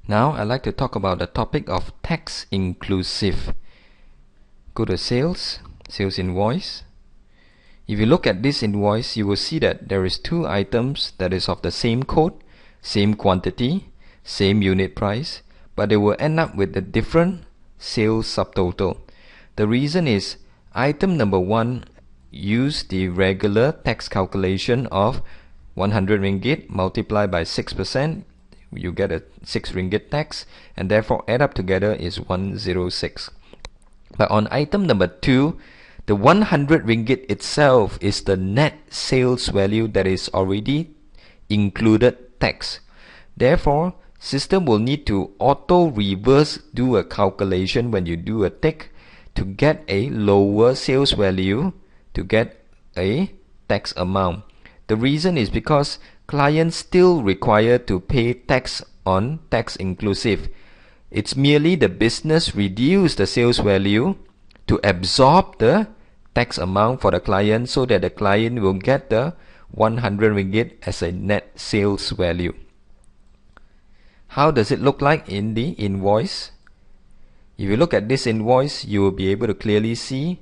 Now I'd like to talk about the topic of tax inclusive. Go to sales invoice. If you look at this invoice, you will see that there is two items that is of the same code, same quantity, same unit price, but they will end up with a different sales subtotal. The reason is item number 1 use the regular tax calculation of 100 ringgit multiplied by 6%. You get a 6 ringgit tax, and therefore add up together is 106. But on item number 2, the 100 ringgit itself is the net sales value that is already included tax. Therefore, system will need to auto reverse do a calculation when you do a tick to get a lower sales value to get a tax amount. The reason is because clients still require to pay tax on tax inclusive. It's merely the business reduce the sales value to absorb the tax amount for the client so that the client will get the 100 ringgit as a net sales value. How does it look like in the invoice? If you look at this invoice, you will be able to clearly see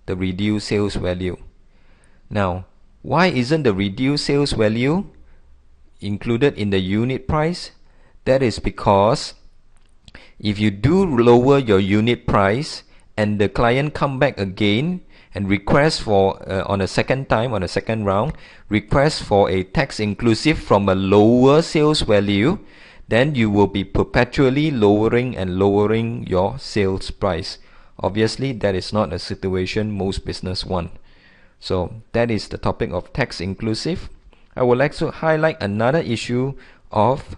the reduced sales value. Now, why isn't the reduced sales value included in the unit price? That is because if you do lower your unit price and the client come back again and request for on a second round, request for a tax inclusive from a lower sales value, then you will be perpetually lowering and lowering your sales price. Obviously, that is not a situation most business want. So that is the topic of tax inclusive. I would like to highlight another issue of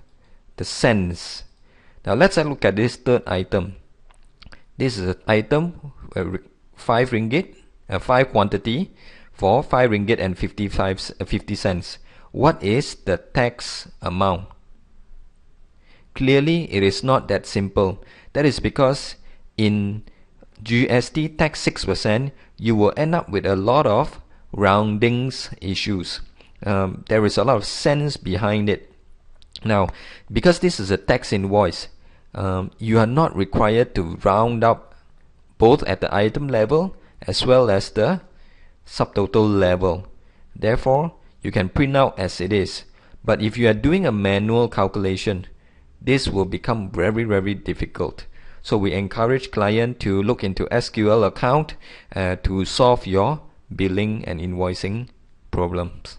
the cents. Now let's look at this third item. This is an item 5 ringgit, 5 quantity for 5 ringgit and 50 cents. What is the tax amount? Clearly, it is not that simple. That is because in GST tax 6%, you will end up with a lot of roundings issues. There is a lot of cents behind it. Now, because this is a tax invoice, you are not required to round up both at the item level as well as the subtotal level. Therefore, you can print out as it is. But if you are doing a manual calculation, this will become very, very difficult. So we encourage client to look into SQL account to solve your billing and invoicing problems.